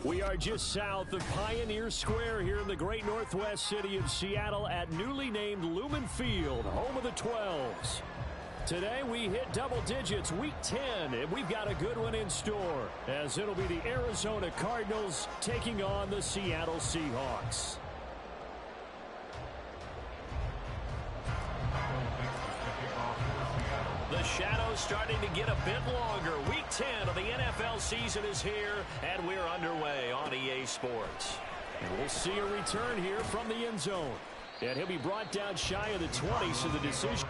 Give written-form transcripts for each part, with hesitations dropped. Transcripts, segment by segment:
We are just south of Pioneer Square here in the great northwest city of Seattle at newly named Lumen Field, home of the 12s. Today we hit double digits, week 10, and we've got a good one in store, as it'll be the Arizona Cardinals taking on the Seattle Seahawks. The shadow's starting to get a bit longer. Week 10 of the NFL season is here, and we're underway on EA Sports. And we'll see a return here from the end zone. And he'll be brought down shy of the 20, so the decision...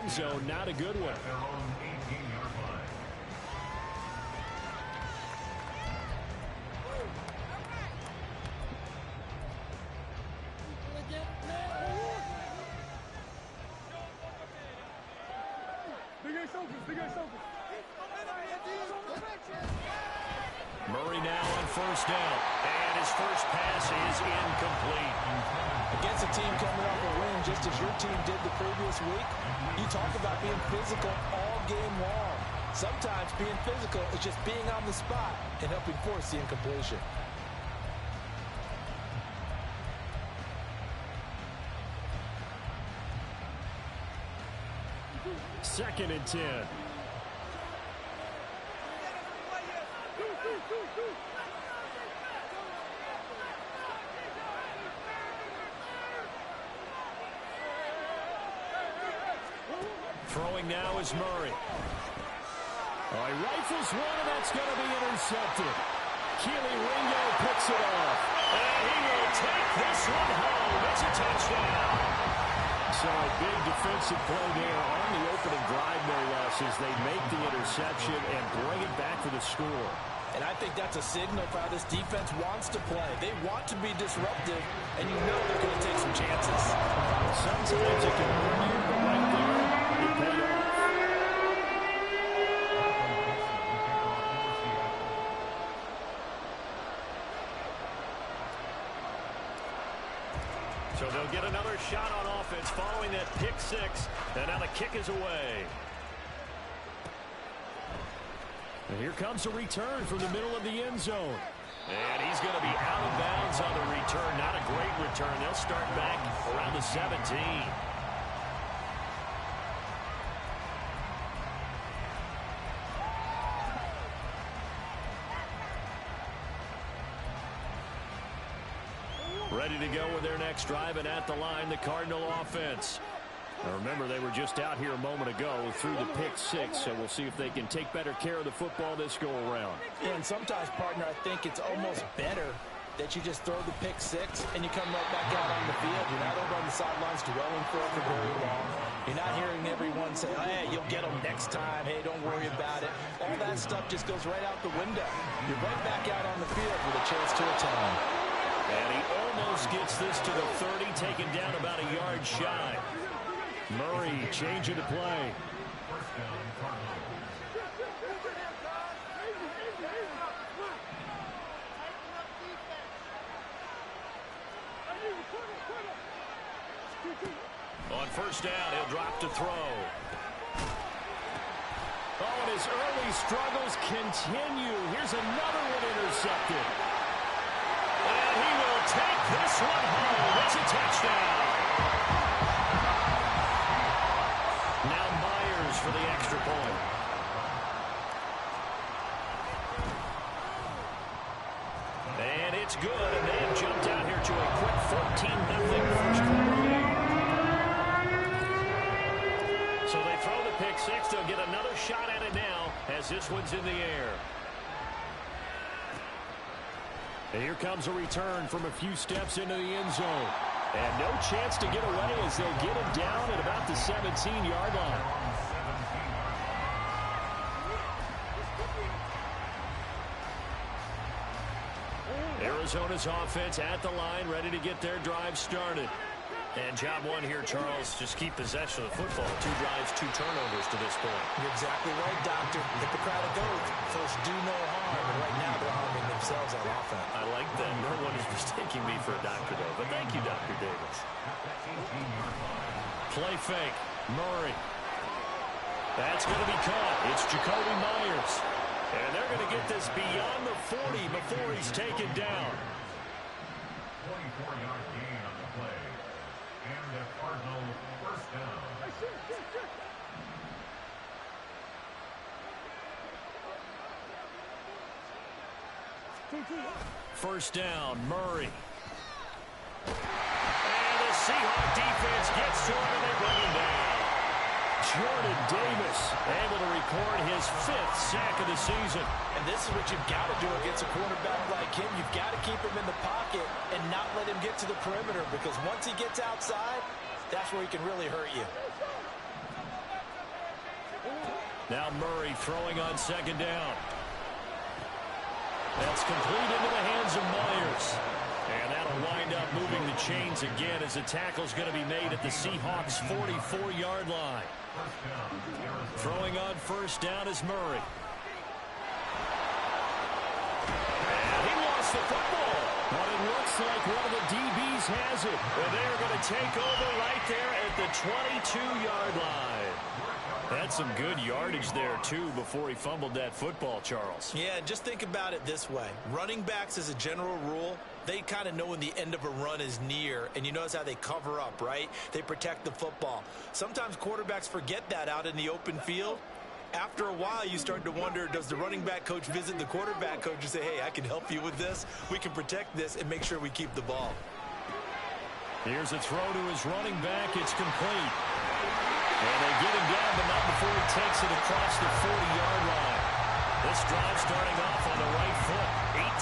zone, not a good one. Murray now on first down, and his first pass is incomplete. Against a team coming off a win, just as your team did the previous week, you talk about being physical all game long. Sometimes being physical is just being on the spot and helping force the incompletion. Second and 10. Throwing now is Murray. Oh, he rifles one, and that's going to be intercepted. Keely Ringo picks it off. And he will take this one home. It's a touchdown. So a big defensive play there on the opening drive, no less, as they make the interception and bring it back for the score. And I think that's a signal for how this defense wants to play. They want to be disruptive, and you know they're going to take some chances. Sometimes it can hurt you, but right there, it paid off. So they'll get another shot on offense following that pick six, and now the kick is away. And here comes a return from the middle of the end zone. And he's going to be out of bounds on the return. Not a great return. They'll start back around the 17. Ready to go with their next drive, and at the line, the Cardinal offense. Now remember, they were just out here a moment ago through the pick six, so we'll see if they can take better care of the football this go-around. Yeah, and sometimes, partner, I think it's almost better that you just throw the pick six and you come right back out on the field. You're not over on the sidelines dwelling for very long. You're not hearing everyone say, hey, you'll get them next time. Hey, don't worry about it. All that stuff just goes right out the window. You're right back out on the field with a chance to atone. And he almost gets this to the 30, taken down about a yard shy. Murray changing to play. On first down, he'll drop to throw. Oh, and his early struggles continue. Here's another one intercepted. And he will take this one home. It's a touchdown. Now Myers for the extra point. And it's good, and they have jumped out here to a quick 14-0 first quarter lead. So they throw the pick six. They'll get another shot at it now as this one's in the air. And here comes a return from a few steps into the end zone. And no chance to get away as they'll get him down at about the 17-yard line. Arizona's offense at the line, ready to get their drive started. And job one here, Charles, just keep possession of the football. 2 drives, 2 turnovers to this point. You're exactly right, Doctor. If the crowd of goats, folks do no harm. And right now they're harming themselves on offense. I like that. No one is mistaking me for a doctor, though. But thank you, Dr. Davis. Play fake. Murray. That's going to be caught. It's Jacoby Myers. And they're going to get this beyond the 40 before he's taken down. 24-yard gain on the play. And the Cardinals first down. First down, Murray. And the Seahawk defense gets to him and they bring him down. Jordan Davis able to record his 5th sack of the season. And this is what you've got to do against a quarterback like him. You've got to keep him in the pocket and not let him get to the perimeter, because once he gets outside, that's where he can really hurt you. Now Murray throwing on second down. That's complete into the hands of Myers. And that'll wind up moving the chains again as the tackle's going to be made at the Seahawks' 44-yard line. Throwing on first down is Murray. And he lost the football. But it looks like one of the DBs has it. And they're going to take over right there at the 22-yard line. That's some good yardage there, too, before he fumbled that football, Charles. Yeah, just think about it this way. Running backs, as a general rule, they kind of know when the end of a run is near, and you notice how they cover up, right? They protect the football. Sometimes quarterbacks forget that out in the open field. After a while, you start to wonder, does the running back coach visit the quarterback coach and say, hey, I can help you with this. We can protect this and make sure we keep the ball. Here's a throw to his running back. It's complete. And they get him down, but not before he takes it across the 40-yard line. This drive starting off on the right foot,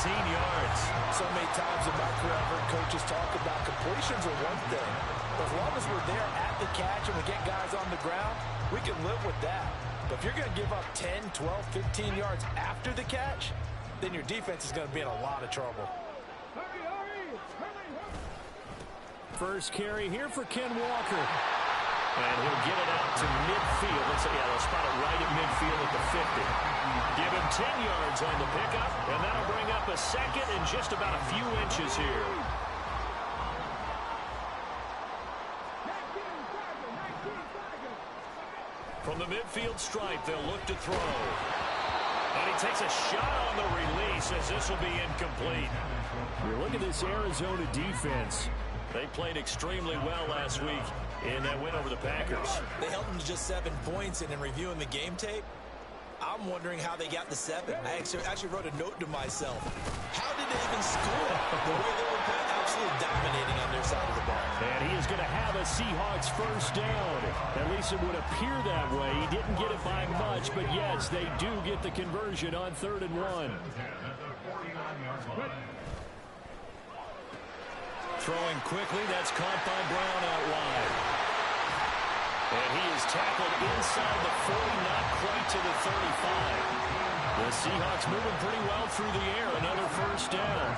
18 yards. So many times in my career, I've heard coaches talk about completions are one thing. But as long as we're there at the catch and we get guys on the ground, we can live with that. But if you're going to give up 10, 12, 15 yards after the catch, then your defense is going to be in a lot of trouble. First carry here for Ken Walker. And he'll get it out to midfield. They'll spot it right at midfield at the 50. Give him 10 yards on the pickup, and that'll bring up a second and just about a few inches here. From the midfield stripe, they'll look to throw. And he takes a shot on the release as this will be incomplete. You look at this Arizona defense. They played extremely well last week in that win over the Packers. They held them to just 7 points, and in reviewing the game tape, I'm wondering how they got the 7. I actually wrote a note to myself. How did they even score? The way they were playing, absolutely dominating on their side of the ball. And he is going to have a Seahawks first down. At least it would appear that way. He didn't get it by much, but yes, they do get the conversion on 3rd and 1. Throwing quickly, that's caught by Brown out wide. And he is tackled inside the 40, not quite to the 35. The Seahawks moving pretty well through the air. Another first down.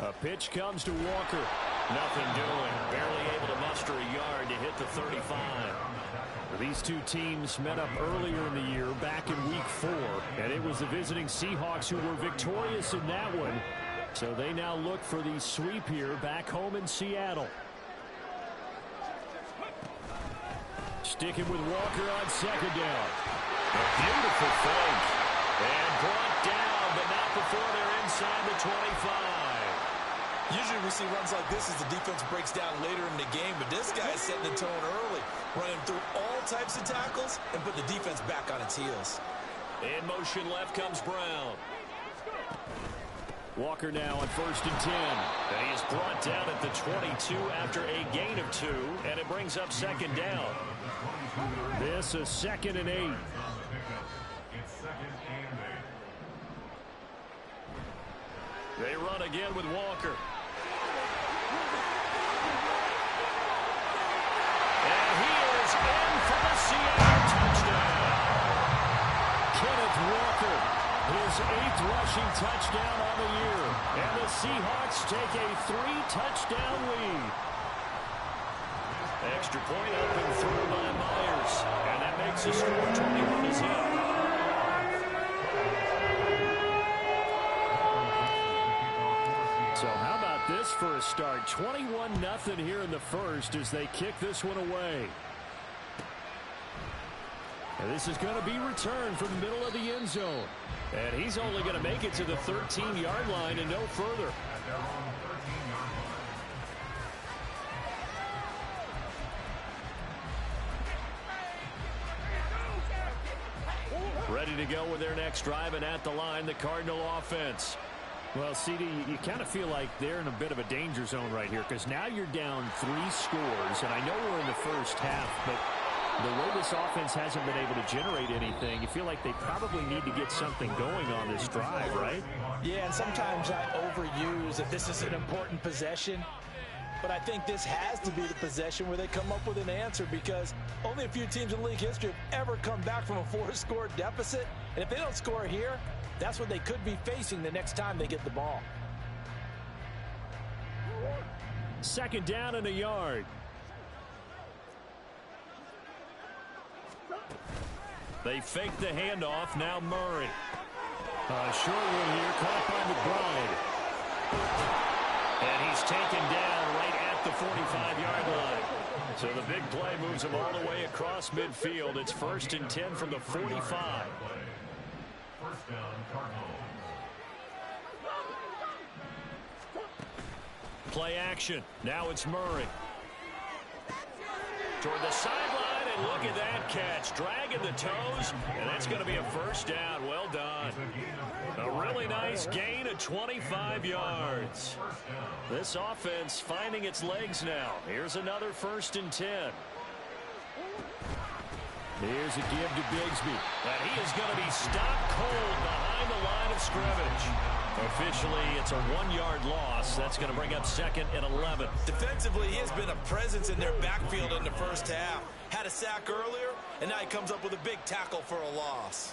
A pitch comes to Walker. Nothing doing. Barely able to muster a yard to hit the 35. These two teams met up earlier in the year, back in Week 4, and it was the visiting Seahawks who were victorious in that one. So they now look for the sweep here back home in Seattle. Sticking with Walker on 2nd down. A beautiful fake. And brought down, but not before they're inside the 25. Usually we see runs like this as the defense breaks down later in the game, but this guy is setting the tone early, running through all types of tackles and put the defense back on its heels. In motion left comes Brown. Walker now on 1st and 10. And he is brought down at the 22 after a gain of 2, and it brings up 2nd down. This is 2nd and 8. They run again with Walker. And he is in for the Seattle touchdown. Kenneth Walker, his 8th rushing touchdown on the year. And the Seahawks take a 3-touchdown lead. Extra point up and through by Myers. And that makes the score 21-0. So how about this for a start? 21-0 here in the first as they kick this one away. And this is going to be returned from the middle of the end zone. And he's only going to make it to the 13-yard line and no further. Ready to go with their next drive, and at the line, the Cardinal offense. Well, CD, you kind of feel like they're in a bit of a danger zone right here because now you're down 3 scores, and I know we're in the first half, but the way this offense hasn't been able to generate anything, you feel like they probably need to get something going on this drive, right? Yeah, and sometimes I overuse that this is an important possession, but I think this has to be the possession where they come up with an answer because only a few teams in league history have ever come back from a 4-score deficit, and if they don't score here, that's what they could be facing the next time they get the ball. 2nd down and a yard. They fake the handoff. Now Murray. Short one here, caught by McBride. And he's taken down right at the 45-yard line. So the big play moves him all the way across midfield. It's 1st and 10 from the 45. First down, Cardinals. Play action. Now it's Murray. Toward the sideline, and look at that catch. Dragging the toes, and that's going to be a first down. Well done. A really nice gain of 25 yards. This offense finding its legs now. Here's another 1st and 10. Here's a give to Bigsby. And he is going to be stopped cold behind the line of scrimmage. Officially, it's a 1-yard loss. That's going to bring up 2nd and 11. Defensively, he has been a presence in their backfield in the first half. Had a sack earlier, and now he comes up with a big tackle for a loss.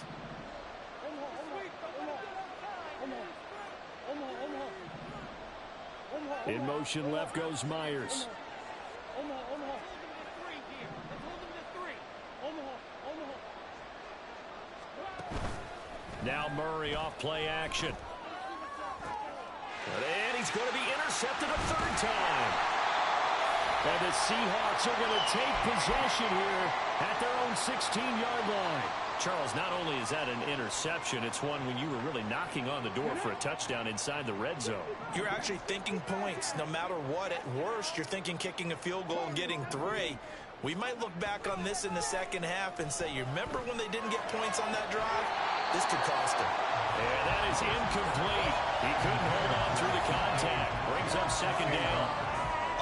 In motion left goes Myers. Now Murray off play action. And he's going to be intercepted a 3rd time. And the Seahawks are going to take possession here at their own 16-yard line. Charles, not only is that an interception, it's one when you were really knocking on the door for a touchdown inside the red zone. You're actually thinking points. No matter what, at worst, you're thinking kicking a field goal and getting 3. We might look back on this in the second half and say, you remember when they didn't get points on that drive? This could cost them. And that is incomplete. He couldn't hold on through the contact. Brings up second down.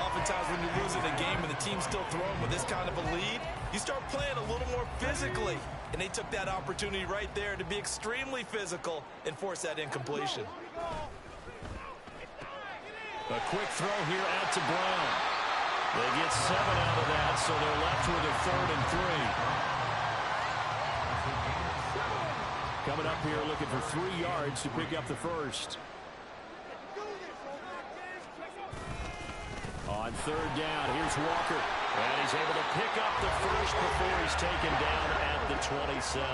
Oftentimes when you're losing a game and the team's still throwing with this kind of a lead, you start playing a little more physically. And they took that opportunity right there to be extremely physical and force that incompletion. A quick throw here out to Brown. They get 7 out of that, so they're left with a 3rd and 3. Coming up here looking for 3 yards to pick up the first. On 3rd down, here's Walker. And he's able to pick up the first before he's taken down at the 27.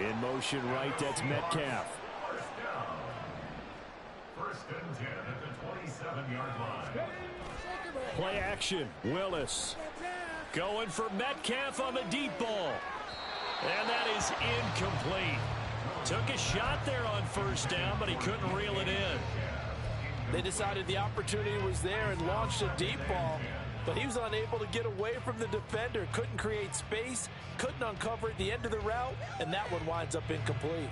In motion right, that's Metcalf. First and 10 at the 27-yard line. Play action, Willis. Going for Metcalf on the deep ball. And that is incomplete. Took a shot there on 1st down, but he couldn't reel it in. They decided the opportunity was there and launched a deep ball, but he was unable to get away from the defender, couldn't create space, couldn't uncover at the end of the route, and that one winds up incomplete.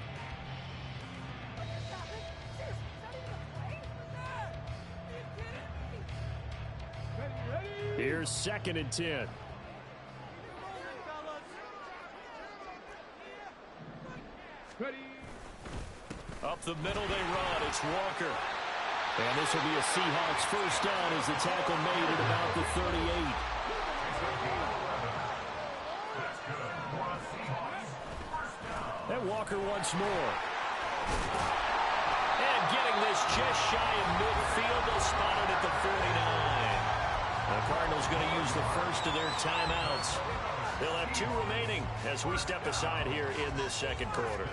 Here's 2nd and 10. Up the middle they run. It's Walker. And this will be a Seahawks 1st down as the tackle made at about the 38. And Walker once more. And getting this just shy of midfield. They'll spot it at the 49. The Cardinals going to use the first of their timeouts. They'll have 2 remaining as we step aside here in this 2nd quarter.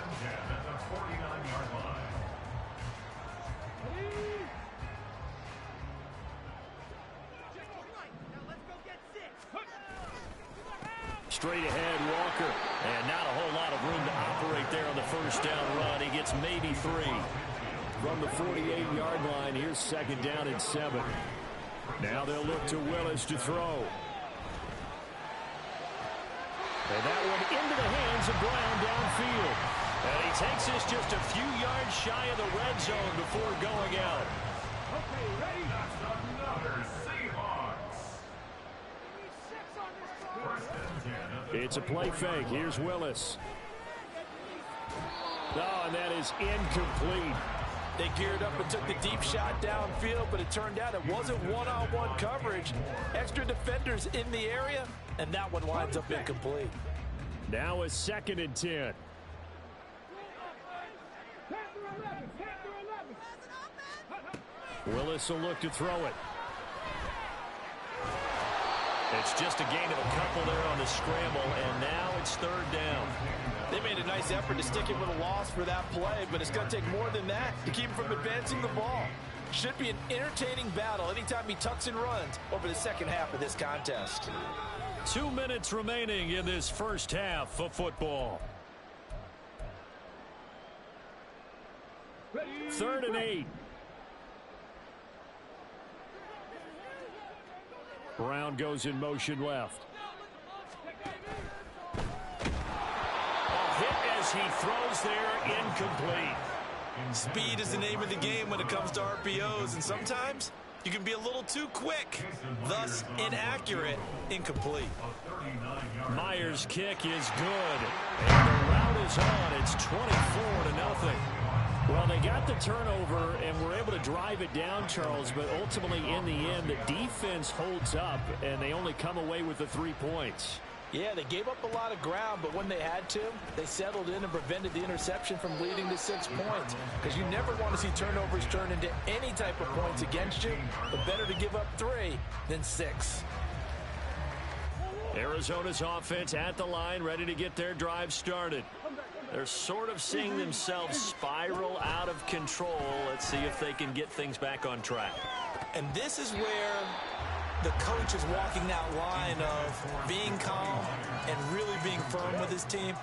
Straight ahead, Walker. And not a whole lot of room to operate there on the 1st down run. He gets maybe 3. From the 48-yard line, here's 2nd down and 7. Now they'll look to Willis to throw. And that one into the hands of Brown downfield. And he takes this just a few yards shy of the red zone before going out. Okay, ready? That's another Seahawks. First and 10. It's a play fake. Here's Willis. Oh, and that is incomplete. They geared up and took the deep shot downfield, but it turned out it wasn't one-on-one coverage. Extra defenders in the area, and that one winds up incomplete. Now a 2nd and 10. Willis will look to throw it. It's just a gain of a couple there on the scramble, and now it's 3rd down. They made a nice effort to stick him with a loss for that play, but it's going to take more than that to keep him from advancing the ball. Should be an entertaining battle anytime he tucks and runs over the second half of this contest. 2 minutes remaining in this first half of football. 3rd and 8. Brown goes in motion left. A hit as he throws there, incomplete. Speed is the name of the game when it comes to RPOs, and sometimes you can be a little too quick, thus inaccurate, incomplete. Myers' kick is good, and the route is on. It's 24-0. Well, they got the turnover and were able to drive it down, Charles, but ultimately in the end, the defense holds up, and they only come away with the 3 points. Yeah, they gave up a lot of ground, but when they had to, they settled in and prevented the interception from leading to 6 points. Because you never want to see turnovers turn into any type of points against you, but better to give up 3 than 6. Arizona's offense at the line, ready to get their drive started. They're sort of seeing themselves spiral out of control. Let's see if they can get things back on track. And this is where the coach is walking that line of being calm and really being firm with his team.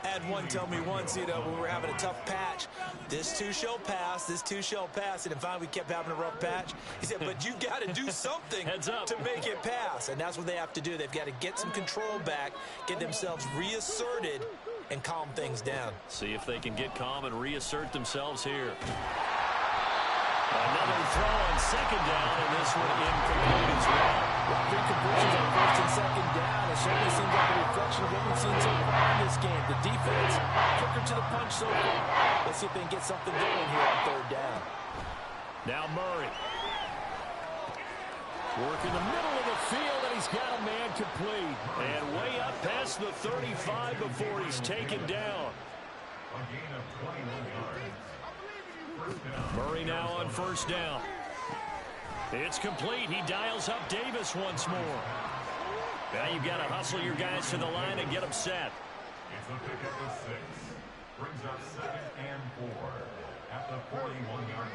I had one tell me once, when we were having a tough patch, this too shall pass, this too shall pass. And then finally we kept having a rough patch. He said, but you've got to do something to make it pass. And that's what they have to do. They've got to get some control back, get themselves reasserted, and calm things down. See if they can get calm and reassert themselves here. Another throw on second down, and this one incomplete as well. Three conversions on first and second down. It certainly seems like a reflection of what we've seen so far in this game. The defense, quicker to the punch so far. Let's see if they can get something going here on third down. Now Murray. Work in the middle of the field, and he's got a man complete. And way up past the 35 before he's taken down. A gain of 21 yards. Murray now on first down. It's complete. He dials up Davis once more. Now you've got to hustle your guys to the line and get them set. It's a pick at the 6. Brings up 2nd and 4 at the 41-yard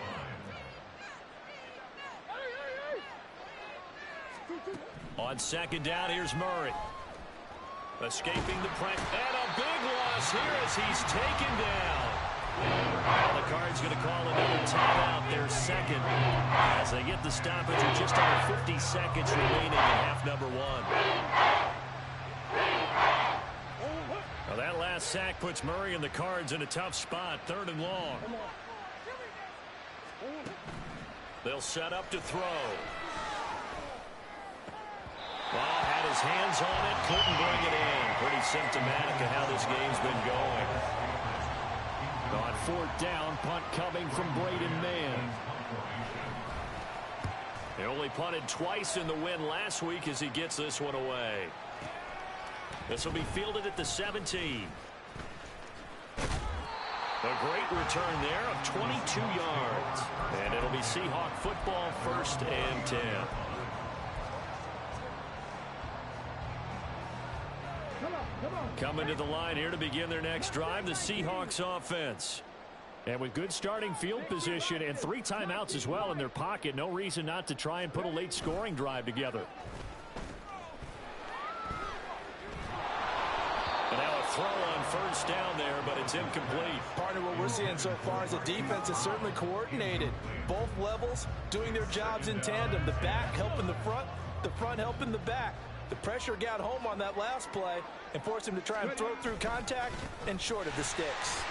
line. On second down, here's Murray. Escaping the pressure. And a big loss here as he's taken down. Well, the Cards going to call another timeout, their second, as they get the stoppage with just under 50 seconds remaining in half number one. Well, that last sack puts Murray and the Cards in a tough spot, 3rd and long. They'll set up to throw. Well, had his hands on it, couldn't bring it in. Pretty symptomatic of how this game's been going. On 4th down, punt coming from Braden Mann. He only punted twice in the win last week as he gets this one away. This will be fielded at the 17. A great return there of 22 yards. And it'll be Seahawk football, 1st and 10. Coming to the line here to begin their next drive, the Seahawks offense. And with good starting field position and 3 timeouts as well in their pocket, no reason not to try and put a late scoring drive together. And now a throw on first down there, but it's incomplete. Partner, what we're seeing so far is the defense is certainly coordinated. Both levels doing their jobs in tandem. The back helping the front helping the back. The pressure got home on that last play and forced him to try and throw through contact and short of the sticks.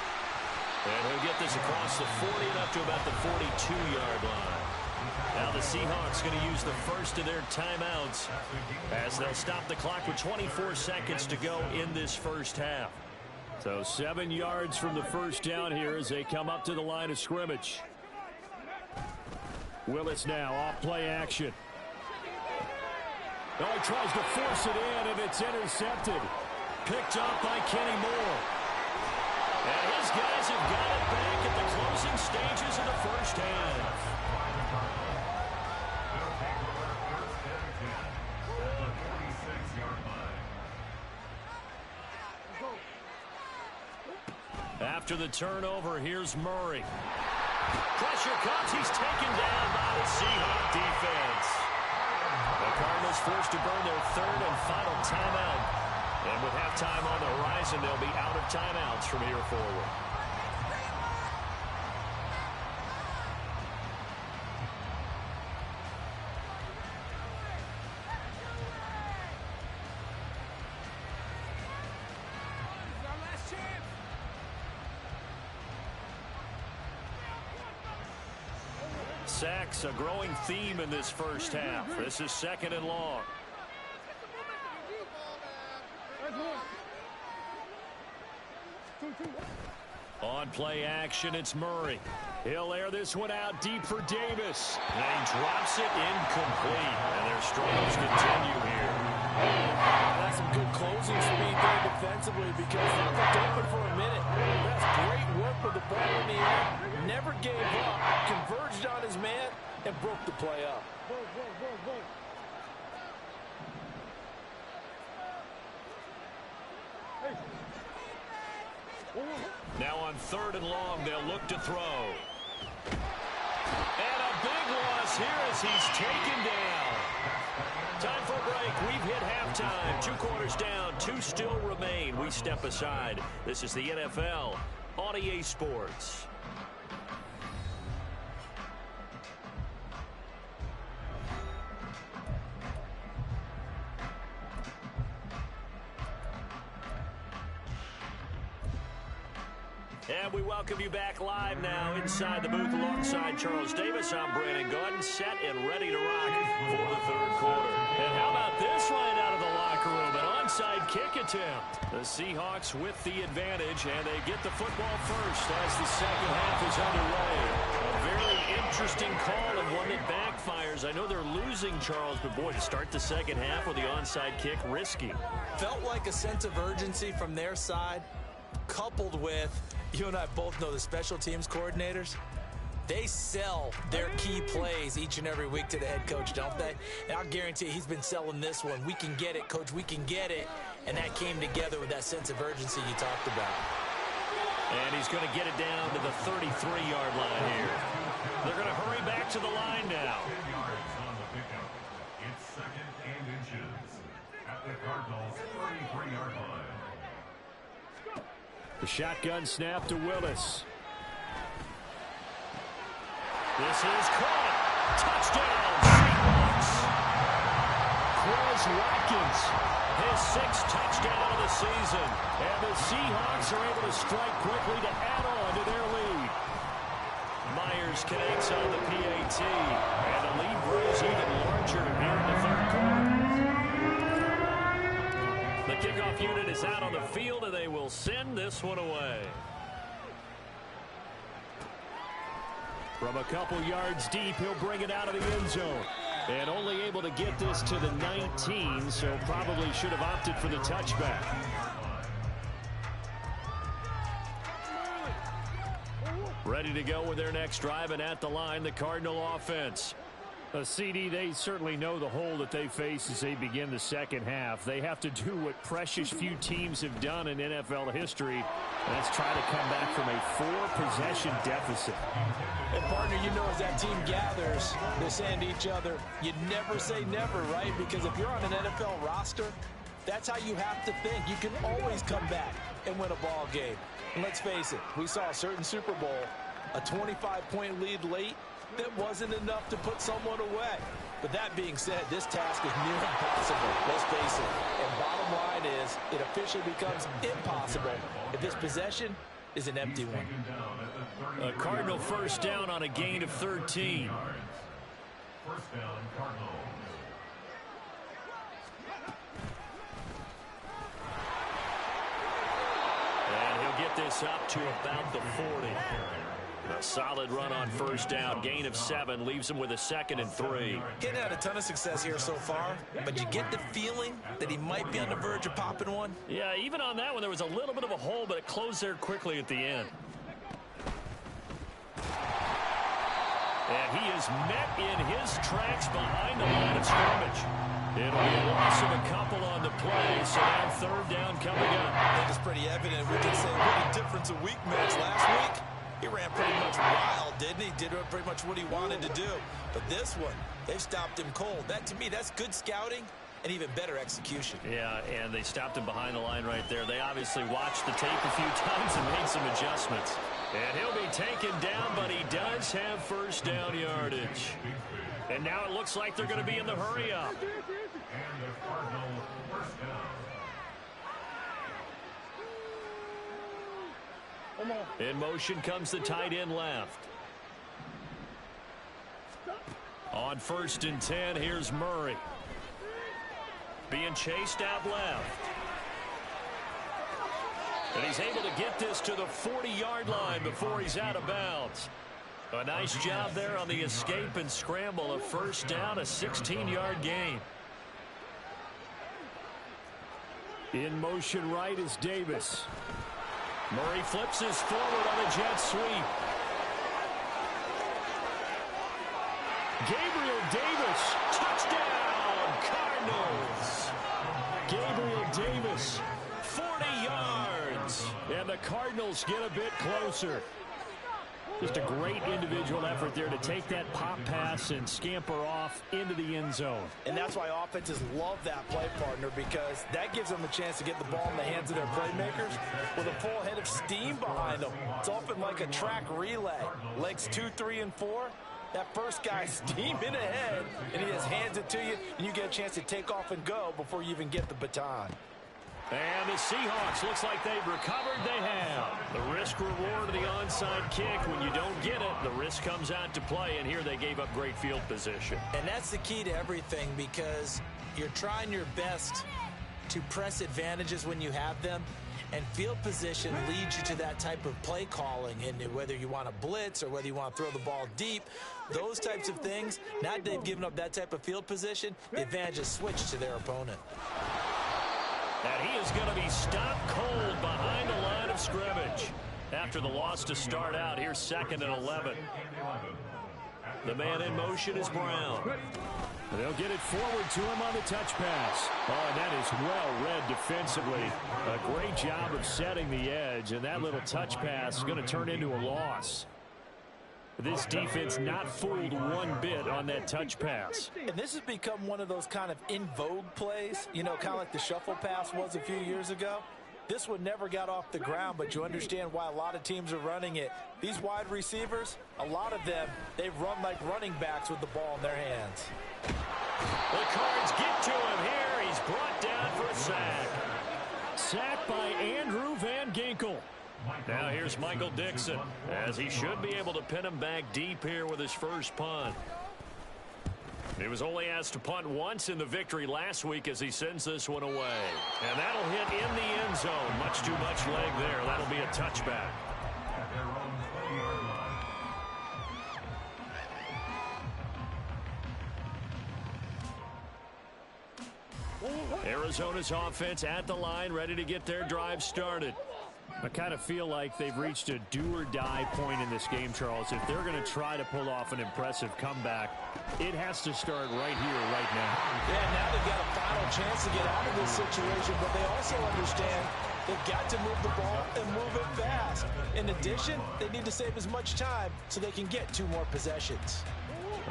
And he'll get this across the 40 and up to about the 42-yard line. Now the Seahawks going to use the first of their timeouts as they'll stop the clock with 24 seconds to go in this first half. So 7 yards from the first down here as they come up to the line of scrimmage. Willis now off play action. Oh, he tries to force it in, and it's intercepted. Picked up by Kenny Moore. And his guys have got it back at the closing stages of the first half. After the turnover, here's Murray. Pressure comes. He's taken down by the Seahawk defense. The Cardinals forced to burn their 3rd and final timeout. And with halftime on the horizon, they'll be out of timeouts from here forward. Sacks, a growing theme in this first half. This is 2nd and long. On play action, it's Murray. He'll air this one out deep for Davis. And he drops it incomplete. And their struggles continue here. That's some good closing speed there defensively because that looked open for a minute. That's great work with the ball in the air. Never gave up. Converged on his man and broke the play up. Now on 3rd and long, they'll look to throw. And a big loss here as as he's taken down. Time for a break. We've hit halftime. 2 quarters down. 2 still remain. We step aside. This is the NFL on EA Sports. And we welcome you back live now inside the booth alongside Charles Davis. I'm Brandon Gaudin, set and ready to rock for the 3rd quarter. And how about this right out of the locker room? An onside kick attempt. The Seahawks with the advantage, and they get the football first as the second half is underway. A very interesting call and one that backfires. I know they're losing, Charles, but boy, to start the second half with the onside kick, risky. Felt like a sense of urgency from their side, coupled with, you and I both know the special teams coordinators, they sell their key plays each and every week to the head coach, don't they? And I'll guarantee he's been selling this one. We can get it, coach, we can get it. And that came together with that sense of urgency you talked about. And he's going to get it down to the 33-yard line here. They're going to hurry back to the line now. 10 yards on the pickup. It's 2nd and inches at the Cardinals' 33-yard line. The shotgun snap to Willis. This is caught. Touchdown, Seahawks. Quez Watkins. His 6th touchdown of the season. And the Seahawks are able to strike quickly to add on to their lead. Myers connects on the PAT. And the lead grows even larger here in the 3rd quarter. The kickoff unit is out on the field, and they will send this one away. From a couple yards deep, he'll bring it out of the end zone. And only able to get this to the 19, so probably should have opted for the touchback. Ready to go with their next drive, and at the line, the Cardinal offense. CD, they certainly know the hole that they face as they begin the second half. They have to do what precious few teams have done in NFL history, and that's try to come back from a 4-possession deficit. And, partner, you know as that team gathers, they're saying to each other, you never say never, right? Because if you're on an NFL roster, that's how you have to think. You can always come back and win a ball game. And let's face it, we saw a certain Super Bowl, a 25-point lead late, that wasn't enough to put someone away. But that being said, this task is near impossible. Let's face it. And bottom line is, it officially becomes impossible if this possession is an empty one. A Cardinal first down on a gain of 13. First down, Cardinals. And he'll get this up to about the 40. A solid run on first down. Gain of 7 leaves him with a 2nd and 3. Getting had a ton of success here so far, but you get the feeling that he might be on the verge of popping one? Yeah, even on that one, there was a little bit of a hole, but it closed there quickly at the end. And he is met in his tracks behind the line of scrimmage. It'll be a loss of a couple on the play, so now 3rd down coming up. I think it's pretty evident. We can say what a difference a week makes. Last week, he ran pretty much wild, didn't he? Did pretty much what he wanted to do. But this one, they stopped him cold. That, to me, that's good scouting and even better execution. Yeah, and they stopped him behind the line right there. They obviously watched the tape a few times and made some adjustments. And he'll be taken down, but he does have first down yardage. And now it looks like they're going to be in the hurry-up. And the Cardinal first down. In motion comes the tight end left. On 1st and 10, here's Murray. Being chased out left. And he's able to get this to the 40-yard line before he's out of bounds. A nice job there on the escape and scramble. A first down, a 16-yard gain. In motion right is Davis. Murray flips his forward on a jet sweep. Gabriel Davis. Touchdown, Cardinals. Gabriel Davis. 40 yards. And the Cardinals get a bit closer. Just a great individual effort there to take that pop pass and scamper off into the end zone. And that's why offenses love that play partner, because that gives them a chance to get the ball in the hands of their playmakers with a full head of steam behind them. It's often like a track relay. Legs 2, 3, and 4. That first guy's steaming ahead, and he just hands it to you, and you get a chance to take off and go before you even get the baton. And the Seahawks, looks like they've recovered. They have. The risk reward of the onside kick. When you don't get it, the risk comes out to play, and here they gave up great field position. And that's the key to everything, because you're trying your best to press advantages when you have them, and field position leads you to that type of play calling. And whether you want to blitz or whether you want to throw the ball deep, those types of things, now that they've given up that type of field position, the advantage is switched to their opponent. And he is going to be stopped cold behind the line of scrimmage. After the loss to start out, here's 2nd and 11. The man in motion is Brown. They'll get it forward to him on the touch pass. Oh, and that is well read defensively. A great job of setting the edge, and that little touch pass is going to turn into a loss. This defense not fooled one bit on that touch pass. And this has become one of those kind of in vogue plays, you know, kind of like the shuffle pass was a few years ago. This one never got off the ground, but you understand why a lot of teams are running it. These wide receivers, a lot of them, they run like running backs with the ball in their hands. The Cards get to him here. He's brought down for a sack. Sacked by Andrew Van Ginkel. Now here's Michael Dixon, as he should be able to pin him back deep here with his first punt. He was only asked to punt once in the victory last week as he sends this one away. And that'll hit in the end zone. Much too much leg there. That'll be a touchback. Arizona's offense at the line, ready to get their drive started. I kind of feel like they've reached a do-or-die point in this game, Charles. If they're going to try to pull off an impressive comeback, it has to start right here, right now. Yeah, now they've got a final chance to get out of this situation, but they also understand they've got to move the ball and move it fast. In addition, they need to save as much time so they can get 2 more possessions.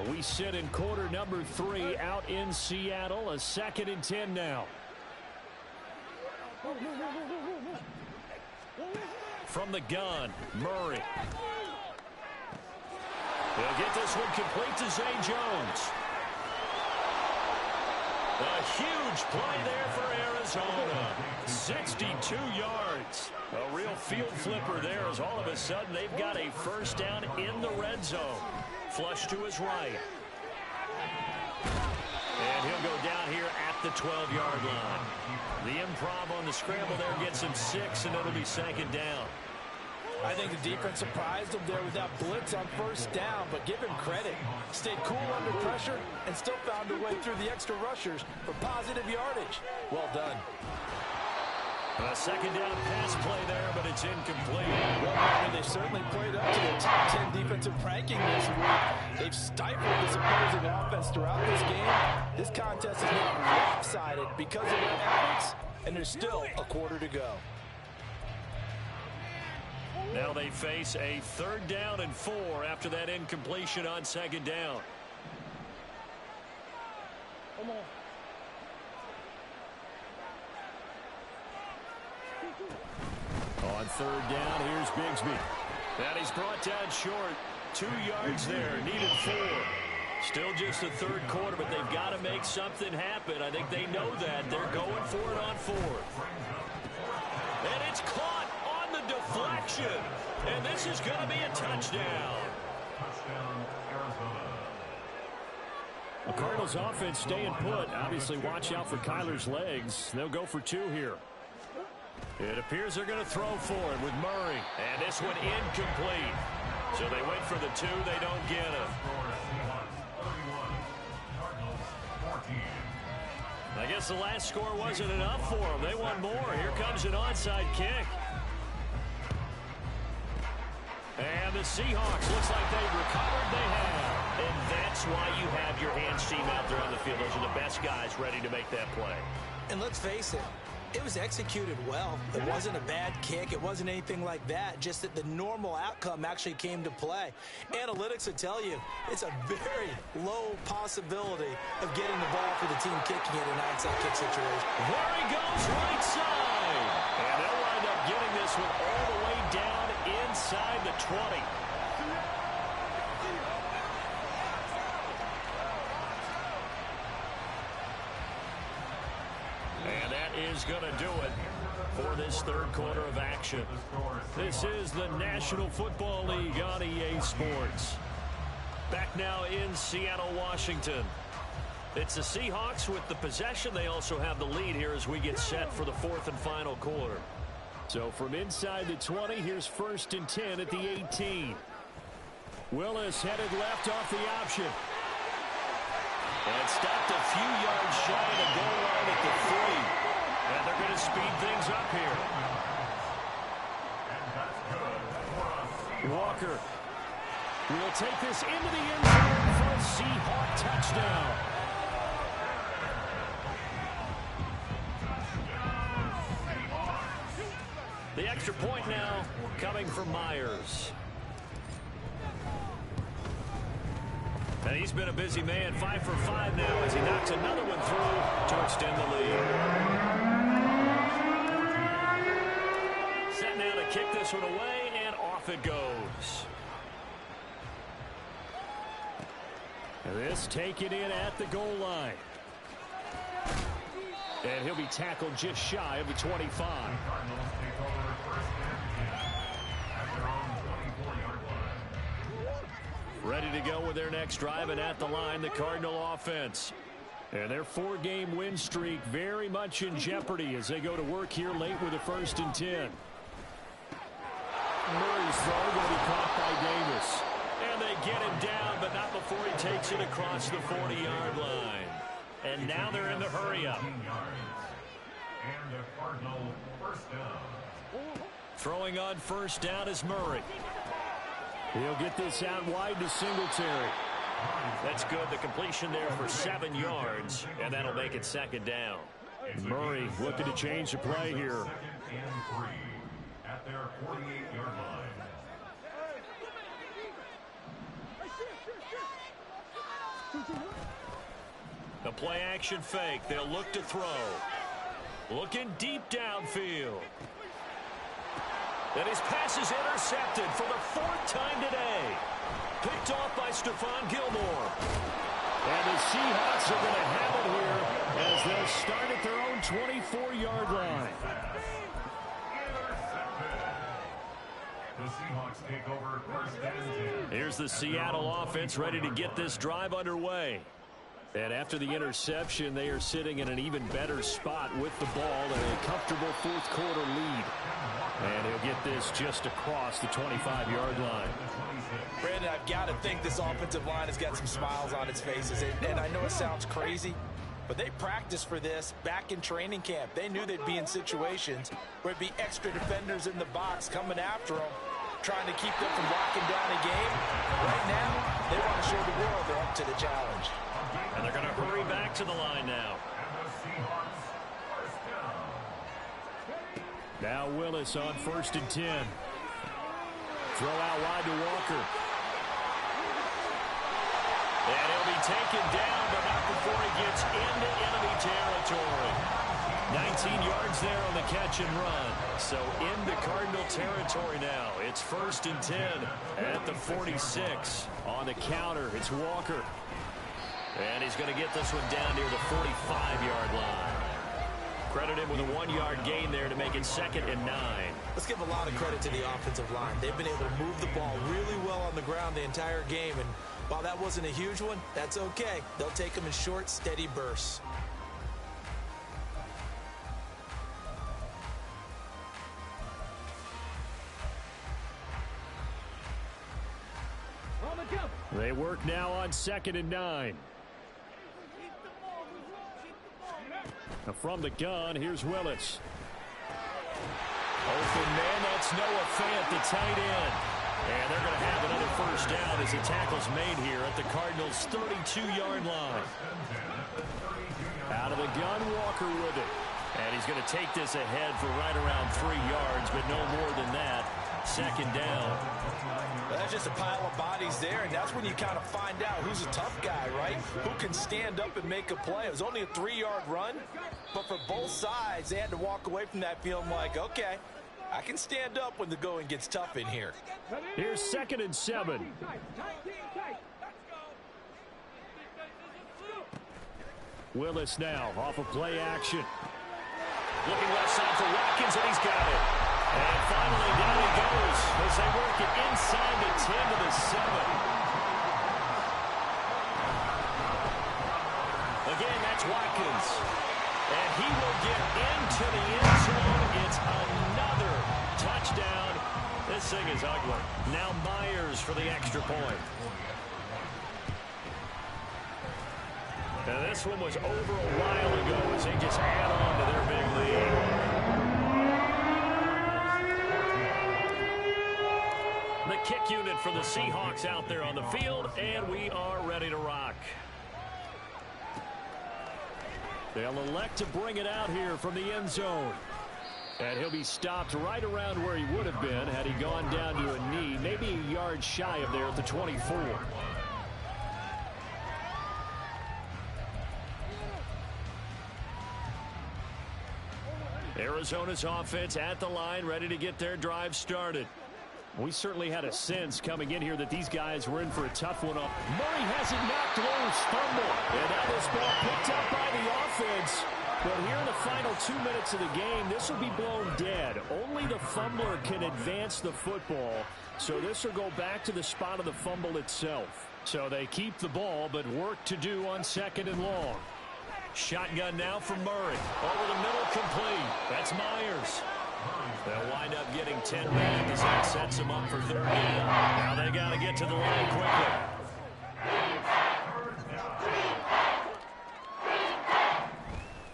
We sit in quarter number 3 out in Seattle. A 2nd and 10 now. From the gun, Murray. He'll get this one complete to Zay Jones. A huge play there for Arizona. 62 yards. A real field flipper there, as all of a sudden they've got a first down in the red zone. Flush to his right. And he'll go down here at the 12-yard line. The improv on the scramble there gets him 6, and it'll be 2nd down. I think the defense surprised him there with that blitz on first down, but give him credit. Stayed cool under pressure and still found a way through the extra rushers for positive yardage. Well done. A 2nd down pass play there, but it's incomplete. Well, I mean, they certainly played up to the top 10 defensive ranking this week. They've stifled this opposing offense throughout this game. This contest is now lopsided because of their efforts, and there's still a quarter to go. Now they face a 3rd down and 4 after that incompletion on 2nd down. Come on. On 3rd down, here's Bigsby. And he's brought down short. 2 yards there, needed 4. Still just the 3rd quarter, but they've got to make something happen. I think they know that. They're going for it on 4th. And it's caught on the deflection. And this is going to be a touchdown. Touchdown, Arizona. The Cardinals offense staying put. Obviously, watch out for Kyler's legs. They'll go for 2 here. It appears they're going to throw for it with Murray. And this one incomplete. So they wait for the 2. They don't get it. I guess the last score wasn't enough for them. They want more. Here comes an onside kick. And the Seahawks, looks like they've recovered. They have. And that's why you have your hands team out there on the field. Those are the best guys ready to make that play. And let's face it, It was executed well. It wasn't a bad kick. It wasn't anything like that. Just that the normal outcome actually came to play. Analytics would tell you it's a very low possibility of getting the ball for the team kicking it in an onside kick situation. There he goes, right side. And they'll wind up getting this one all the way down inside the 20. And that is going to do it for this third quarter of action. This is the National Football League on EA Sports. Back now in Seattle, Washington. It's the Seahawks with the possession. They also have the lead here as we get set for the fourth and final quarter. So from inside the 20, here's 1st and 10 at the 18. Willis headed left off the option. And stopped a few yards shy of the goal line at the 3. And they're going to speed things up here. Walker will take this into the end zone for a Seahawk touchdown. The extra point now coming from Myers. And he's been a busy man, 5 for 5 now as he knocks another one through to extend the lead. Set now to kick this one away, and off it goes. And this taken in at the goal line. And he'll be tackled just shy of the 25. Ready to go with their next drive, and at the line, the Cardinal offense. And their 4-game win streak very much in jeopardy as they go to work here late with a 1st and 10. Murray's throw going to be caught by Davis. And they get him down, but not before he takes it across the 40-yard line. And now they're in the hurry-up. And the Cardinal first down. Throwing on 1st down is Murray. He'll get this out wide to Singletary. That's good. The completion there for 7 yards, and that'll make it 2nd down. Murray looking to change the play here. 2nd and 3 at their 48-yard line. The play action fake. They'll look to throw. Looking deep downfield. And his pass is intercepted for the 4th time today. Picked off by Stephon Gilmore. And the Seahawks are going to have it here as they'll start at their own 24-yard line. The Seahawks take over 1st and 10. Here's the Seattle offense ready to get this drive underway. And after the interception, they are sitting in an even better spot with the ball and a comfortable 4th quarter lead. And he'll get this just across the 25-yard line. Brandon, I've got to think this offensive line has got some smiles on its faces. And I know it sounds crazy, but they practiced for this back in training camp. They knew they'd be in situations where it'd be extra defenders in the box coming after them, trying to keep them from locking down a game. Right now, they want to show the world they're up to the challenge. And they're going to hurry back to the line now. Now Willis on 1st and 10. Throw out wide to Walker. And he'll be taken down, but not before he gets into enemy territory. 19 yards there on the catch and run. So into Cardinal territory now. It's 1st and 10 at the 46. On the counter, it's Walker. And he's going to get this one down near the 45-yard line. Credit him with a 1-yard gain there to make it 2nd and 9. Let's give a lot of credit to the offensive line. They've been able to move the ball really well on the ground the entire game. And while that wasn't a huge one, that's okay. They'll take them in short, steady bursts. They work now on 2nd and 9. Now from the gun, here's Willis. Open man, that's Noah Fant, the tight end. And they're going to have another 1st down as the tackle's made here at the Cardinals' 32-yard line. Out of the gun, Walker with it. And he's going to take this ahead for right around 3 yards, but no more than that. Second down. That's just a pile of bodies there, and that's when you kind of find out who's a tough guy, right? Who can stand up and make a play. It was only a 3-yard run, but for both sides, they had to walk away from that feeling like, okay, I can stand up when the going gets tough in here. Here's 2nd and 7. Willis now off of play action. Looking left side for Watkins, and he's got it. And finally, down he goes as they work it inside the 10 to the 7. Again, that's Watkins. And he will get into the end zone. It's another touchdown. This thing is ugly. Now Myers for the extra point. Now this one was over a while ago as they just add on to their big lead. The kick unit for the Seahawks out there on the field, and we are ready to rock. They'll elect to bring it out here from the end zone. And he'll be stopped right around where he would have been had he gone down to a knee, maybe a yard shy of there at the 24. Arizona's offense at the line, ready to get their drive started. We certainly had a sense coming in here that these guys were in for a tough one. Murray has it knocked loose, fumble. And now this ball picked up by the offense. But here in the final 2 minutes of the game, this will be blown dead. Only the fumbler can advance the football. So this will go back to the spot of the fumble itself. So they keep the ball, but work to do on 2nd and long. Shotgun now from Murray. Over the middle, complete. That's Myers. They'll wind up getting 10 back as that sets them up for 3rd down. Now they got to get to the line quickly.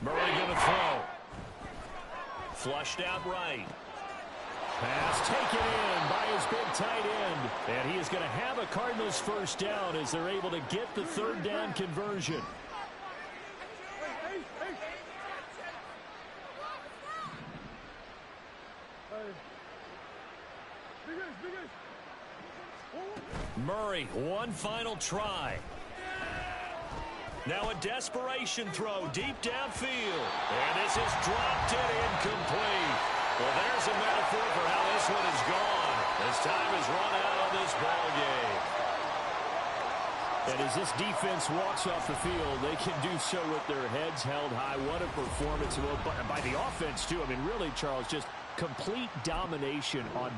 Murray going to throw. Flushed out right. Pass taken in by his big tight end. And he is going to have a Cardinals 1st down as they're able to get the 3rd down conversion. Murray, one final try. Now a desperation throw deep downfield. And this is dropped and incomplete. Well, there's a metaphor for how this one is gone. As time has run out on this ball game. And as this defense walks off the field, they can do so with their heads held high. What a performance by the offense, too. I mean, really, Charles, just complete domination on